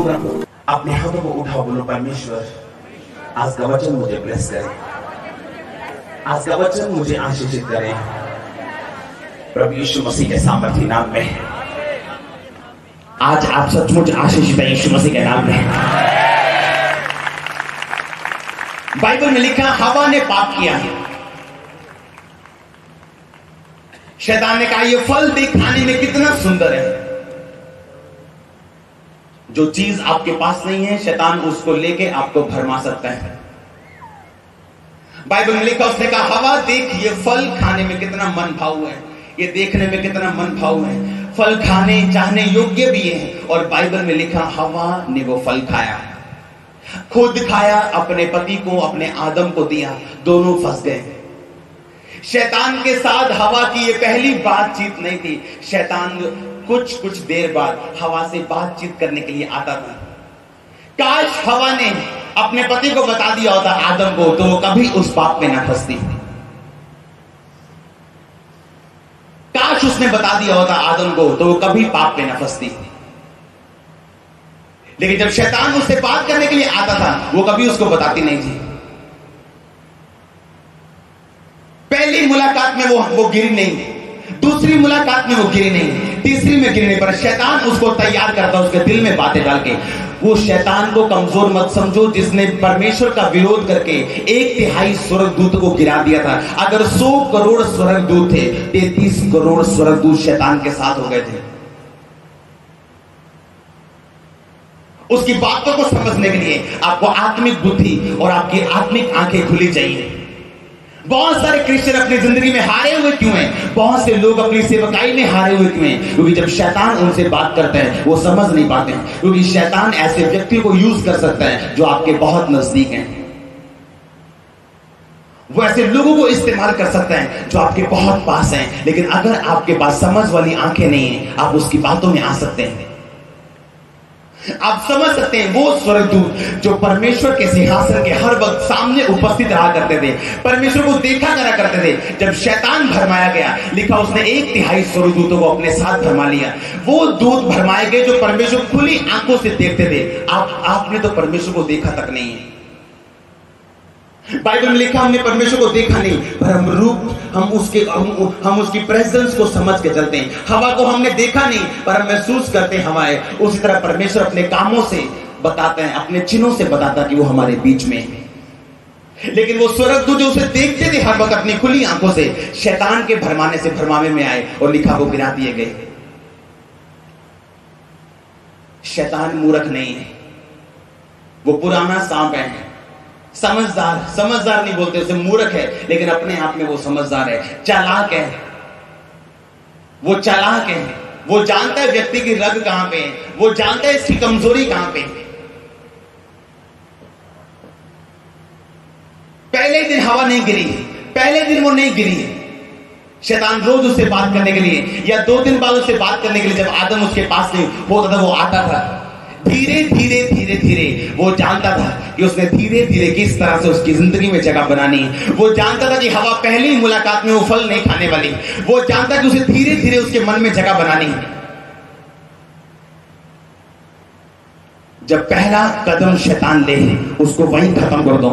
अपने हाथों को उठाओ, बोलो परमेश्वर आज का वचन मुझे ब्लेस करे, आज का वचन मुझे आशीषित करे प्रभु यीशु मसीह के सामर्थी नाम में। आज आप सचमुच आशीषित है यीशु मसीह के नाम में। बाइबल में लिखा हवा ने पाप किया है, शैतान ने कहा यह फल देख खाने में कितना सुंदर है। जो चीज आपके पास नहीं है शैतान उसको लेके आपको भरमा सकता है। बाइबल में लिखा उसने कहा हवा देख ये फल खाने में कितना मन भाव है, ये देखने में कितना मन भाव है, फल खाने चाहने योग्य भी है। और बाइबल में लिखा हवा ने वो फल खाया, खुद खाया, अपने पति को अपने आदम को दिया, दोनों फंस गए। शैतान के साथ हवा की ये पहली बातचीत नहीं थी। शैतान कुछ देर बाद हवा से बातचीत करने के लिए आता था। काश हवा ने अपने पति को बता दिया होता आदम को, तो वो कभी उस पाप में ना फंसती। काश उसने बता दिया होता आदम को, तो वो कभी पाप में ना फंसती। लेकिन जब शैतान उससे बात करने के लिए आता था वो कभी उसको बताती नहीं थी। पहली मुलाकात में वो गिरी नहीं, दूसरी मुलाकात में वो गिरी नहीं, तीसरी में गिरने पर शैतान उसको तैयार करता, उसके दिल में बातें डाल के। वो शैतान को कमजोर मत समझो जिसने परमेश्वर का विरोध करके 1/3 स्वर्गदूत को गिरा दिया था। अगर 100 करोड़ स्वर्गदूत थे, 33 करोड़ स्वर्गदूत शैतान के साथ हो गए थे। उसकी बातों को समझने के लिए आपको आत्मिक बुद्धि और आपकी आत्मिक आंखें खुली चाहिए। बहुत सारे क्रिश्चियन अपनी जिंदगी में हारे हुए क्यों हैं? बहुत से लोग अपनी सेवकाई में हारे हुए क्यों हैं? क्योंकि जब शैतान उनसे बात करता है वो समझ नहीं पाते हैं। क्योंकि शैतान ऐसे व्यक्ति को यूज कर सकता है जो आपके बहुत नजदीक हैं। वो ऐसे लोगों को इस्तेमाल कर सकता है जो आपके बहुत पास हैं। लेकिन अगर आपके पास समझ वाली आंखें नहीं है, आप उसकी बातों में आ सकते हैं। आप समझ सकते हैं वो स्वर्गदूत जो परमेश्वर के सिंहासन के हर वक्त सामने उपस्थित रहा करते थे, परमेश्वर को देखा करा करते थे। जब शैतान भरमाया गया, लिखा उसने 1/3 स्वर्गदूतों को अपने साथ भरमा लिया। वो दूत भरमाए गए जो परमेश्वर खुली आंखों से देखते थे। आपने तो परमेश्वर को देखा तक नहीं है। बाइबल में लिखा हमने परमेश्वर को देखा नहीं, पर हम उसकी प्रेजेंस को समझ के चलते हैं। हवा को हमने देखा नहीं, पर हम महसूस करते हैं हवाएं। उसी तरह परमेश्वर अपने कामों से बताते हैं, अपने चिन्हों से बताता है कि वो हमारे बीच में है। लेकिन वो स्वर्गदूत जो उसे देखते थे हर वक्त अपनी खुली आंखों से, शैतान के भरमाने से भरमावे में आए और लिखा वो गिरा दिए गए। शैतान मूर्ख नहीं है, वो पुराना सांप है। समझदार नहीं बोलते उसे, मूर्ख है, लेकिन अपने आप में वो समझदार है, चालाक है। वो चालाक है, वो जानता है व्यक्ति की रग कहां पे है, वो जानता है इसकी कमजोरी कहां पे है। पहले दिन हवा नहीं गिरी, पहले दिन वो नहीं गिरी। शैतान रोज उससे बात करने के लिए या 2 दिन बाद उससे बात करने के लिए, जब आदम उसके पास नहीं होता था, वो आता था। धीरे धीरे वो जानता था कि उसने धीरे धीरे किस तरह से उसकी जिंदगी में जगह बनानी है। वो जानता था कि हवा पहली मुलाकात में वो फल नहीं खाने वाली। वो जानता कि उसे धीरे धीरे उसके मन में जगह बनानी है। जब पहला कदम शैतान ले उसको वहीं खत्म कर दो,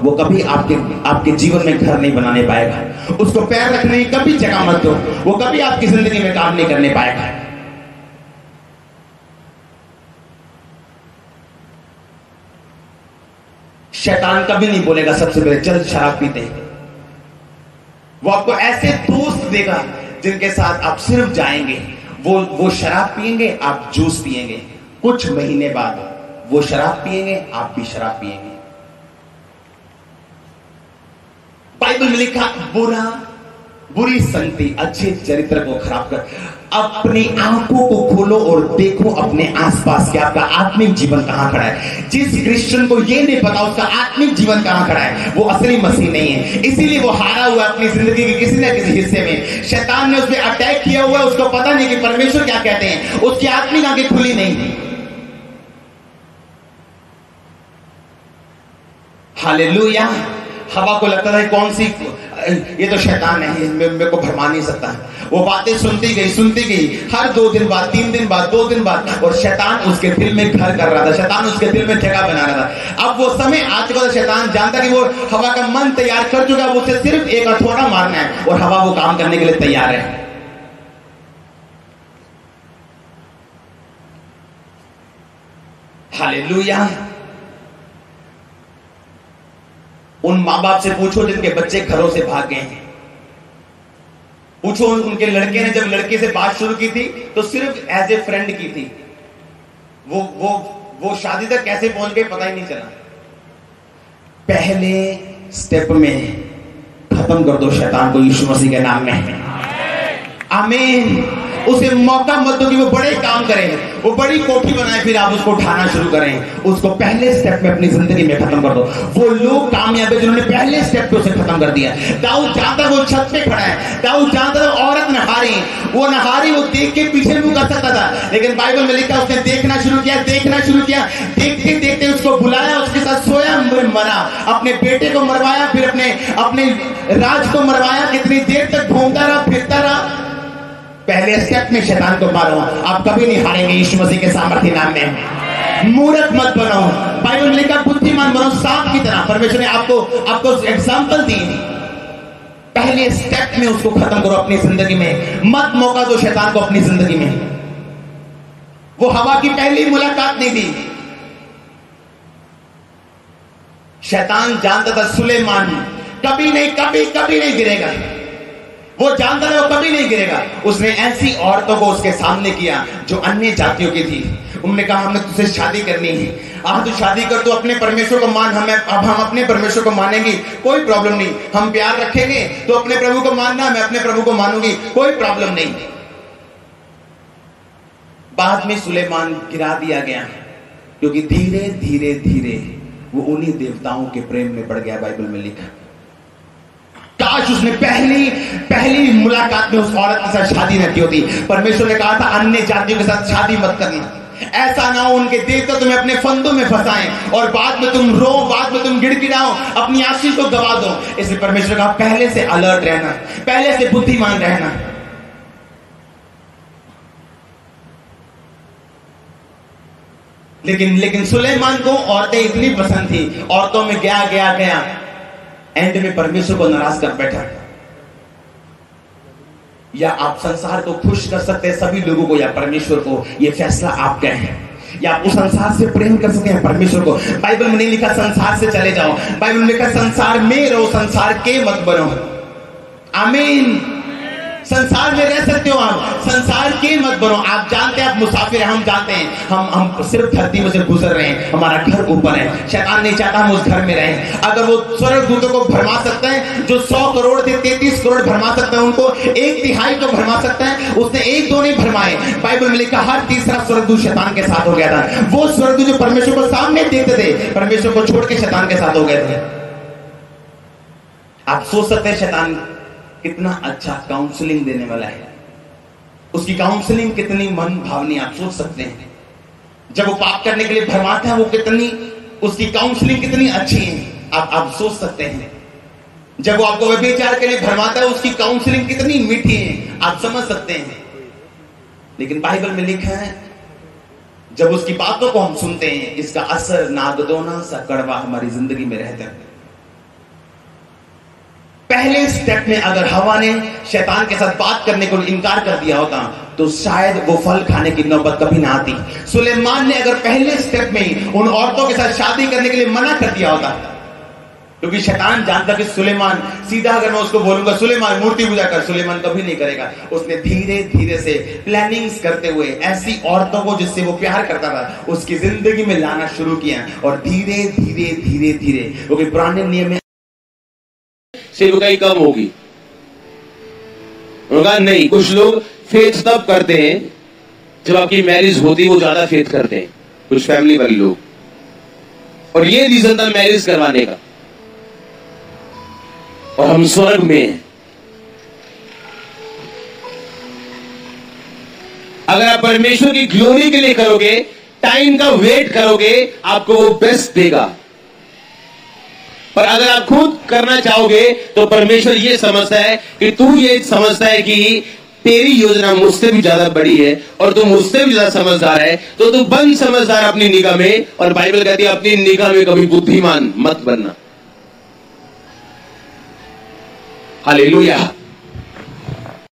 वो कभी आपके जीवन में घर नहीं बनाने पाएगा। उसको पैर रखने की कभी जगह मत दो, वो कभी आपकी जिंदगी में काम नहीं करने पाएगा। शैतान कभी नहीं बोलेगा सबसे पहले चल शराब पीते। वो आपको ऐसे दोस्त देगा जिनके साथ आप सिर्फ जाएंगे, वो शराब पिएंगे, आप जूस पिएंगे। कुछ महीने बाद वो शराब पिएंगे, आप भी शराब पिएंगे। बाइबल में लिखा बुरी संगति अच्छे चरित्र को खराब कर। अपनी आंखों को खोलो और देखो अपने आसपास कि आपका आत्मिक जीवन कहां खड़ा है। जिस क्रिश्चियन को यह नहीं पता उसका आत्मिक जीवन कहां खड़ा है, वो असली मसीह नहीं है। इसीलिए वो हारा हुआ अपनी जिंदगी के किसी न किसी हिस्से में। शैतान ने उस पर अटैक किया हुआ है, उसको पता नहीं कि परमेश्वर क्या कहते हैं, उसकी आत्मिक आंखें खुली नहीं। हालेलुया। हवा को लगता था कौन सी ये तो शैतान है, मेरे को भरमा नहीं सकता। वो बातें सुनती गई हर 2 दिन बाद, 3 दिन बाद, 2 दिन बाद, और शैतान उसके दिल में घर कर रहा था, शैतान उसके दिल में जगह बना रहा था। अब वो समय आ चुका था, शैतान जानता कि वो हवा का मन तैयार कर चुका, वो उसे सिर्फ एक हथौड़ा मारना है और हवा वो काम करने के लिए तैयार है। हालेलुया। उन माँ बाप से पूछो जिनके बच्चे घरों से भाग गए हैं, पूछो उनके लड़के ने जब लड़के से बात शुरू की थी तो सिर्फ एज ए फ्रेंड की थी, वो शादी तक कैसे पहुंच गए पता ही नहीं चला। पहले स्टेप में खत्म कर दो शैतान को यीशु मसीह के नाम में, आमीन। उसे मौका मत दो कि वो बड़े काम करें, वो बड़ी कोठी बनाए, फिर आप उसको उठाना शुरू करें। उसको पहले स्टेप में अपनी जिंदगी में खत्म कर दो। वो लोग कामयाब है जिन्होंने पहले स्टेप पे उसे खत्म कर दिया। दाऊद जानता वो छत पे खड़ा है, दाऊद जानता था औरत नहारी, वो देख के पीछे मुंह कर सकता था, लेकिन बाइबल में लिखा उसने देखना शुरू किया, देखते देखते उसको बुलाया, उसके साथ सोया, मरा, अपने बेटे को मरवाया, फिर अपने राज को मरवाया। कितनी देर तक घूमता रहा, फिरता रहा। पहले स्टेप में शैतान को मारो, आप कभी नहीं हारेंगे यीशु मसीह के सामर्थ्य नाम में। मूर्ख मत बनो, बाइबल में लिखा बुद्धिमान बनो सांप की तरह। परमेश्वर ने आपको एग्जांपल दी। पहले स्टेप में उसको खत्म करो अपनी जिंदगी में, मत मौका दो शैतान को अपनी जिंदगी में। वो हवा की पहली मुलाकात नहीं दी। शैतान जानता था सुलेमान कभी नहीं गिरेगा, वो जानता था वो कभी नहीं गिरेगा। उसने ऐसी औरतों को उसके सामने किया जो अन्य जातियों की थी। उन्होंने कहा हमने तुझसे शादी करनी है, तू शादी कर, तो अपने परमेश्वर को मान, अब हम अपने परमेश्वर को मानेंगे, कोई प्रॉब्लम नहीं। हम प्यार रखेंगे तो अपने प्रभु को मानना, मैं अपने प्रभु को मानूंगी, कोई प्रॉब्लम नहीं। बाद में सुलेमान गिरा दिया गया क्योंकि धीरे धीरे वो उन्हीं देवताओं के प्रेम में पड़ गया। बाइबल में लिखा काश उसने पहली मुलाकात में उस औरत के साथ शादी न की होती। परमेश्वर ने कहा था अन्य जातियों के साथ शादी मत करना, ऐसा ना हो उनके देवता तुम्हें अपने फंदों में फंसाएं और बाद में तुम रो, बाद में तुम गिड़गिड़ाओ, अपनी आशीष को गवा दो। इसलिए परमेश्वर का पहले से अलर्ट रहना, पहले से बुद्धिमान रहना। लेकिन सुलेमान को औरतें इतनी पसंद थी, औरतों में गया एंड में परमेश्वर को नाराज कर बैठा। या आप संसार को खुश कर सकते हैं सभी लोगों को, या परमेश्वर को, यह फैसला आपका है। या आप उस संसार से प्रेम कर सकते हैं परमेश्वर को। बाइबल में नहीं लिखा संसार से चले जाओ, बाइबल में लिखा संसार में रहो, संसार के मत बनो। आमीन। संसार में रह सकते हो आप, संसार के मत बनो। आप जानते हैं आप मुसाफिर हैं, हम जानते हैं हम सिर्फ धरती में से गुजर रहे हैं, हमारा घर ऊपर है। शैतान नहीं चाहता हम उस घर में रहें। अगर वो स्वर्गदूतों को भरमा सकता है, जो 100 करोड़ थे 33 करोड़ भरमा सकता है, उनको 1/3 तो भरमा सकता है, उसने 1-2 नहीं भरमाए। बाइबल में लिखा हर तीसरा स्वर्गदूत शैतान के साथ हो गया था। वो स्वर्गदूत जो परमेश्वर को सामने देखते थे, परमेश्वर को छोड़ के शैतान के साथ हो गए थे। आप सोच सकते हैं शैतान कितना अच्छा काउंसलिंग देने वाला है, उसकी काउंसलिंग कितनी मन भावनी, आप सोच सकते हैं। जब वो पाप करने के लिए भरमाता है, वो कितनी, उसकी काउंसलिंग कितनी अच्छी है, आप सोच सकते हैं। जब वो आपको व्यभिचार के लिए भरमाता है, उसकी काउंसलिंग कितनी मीठी है, आप समझ सकते हैं। लेकिन बाइबल में लिखा है जब उसकी बातों को हम सुनते हैं, इसका असर नागदोना सा कड़वा हमारी जिंदगी में रहता है। पहले स्टेप में अगर हवा ने शैतान के साथ बात करने को इनकार कर दिया होता तो शायद वो फल खाने की नौबत कभी ना आती। सुलेमान ने अगर पहले स्टेप में ही उन औरतों के साथ शादी करने के लिए मना कर दिया होता, क्योंकि शैतान जानता कि सुलेमान, सीधा अगर मैं उसको बोलूंगा सुलेमान मूर्ति पूजा कर, सुलेमान कभी नहीं करेगा। उसने धीरे धीरे से प्लानिंग्स करते हुए ऐसी औरतों को जिससे वो प्यार करता था उसकी जिंदगी में लाना शुरू किया, और धीरे धीरे क्योंकि पुराने नियम में सेवकाई कम होगी। उनका नहीं, कुछ लोग फेथ तब करते हैं जब आपकी मैरिज होती है, वो ज्यादा फेथ करते हैं कुछ फैमिली वाले लोग, और ये रीजन था मैरिज करवाने का। और हम स्वर्ग में हैं। अगर आप परमेश्वर की ग्लोरी के लिए करोगे, टाइम का वेट करोगे, आपको वो बेस्ट देगा। पर अगर आप खुद करना चाहोगे तो परमेश्वर ये समझता है कि तू ये समझता है कि तेरी योजना मुझसे भी ज्यादा बड़ी है और तू मुझसे भी ज्यादा समझदार है, तो तू बन समझदार अपनी निगाह में। और बाइबल कहती है अपनी निगाह में कभी बुद्धिमान मत बनना। हालेलुया।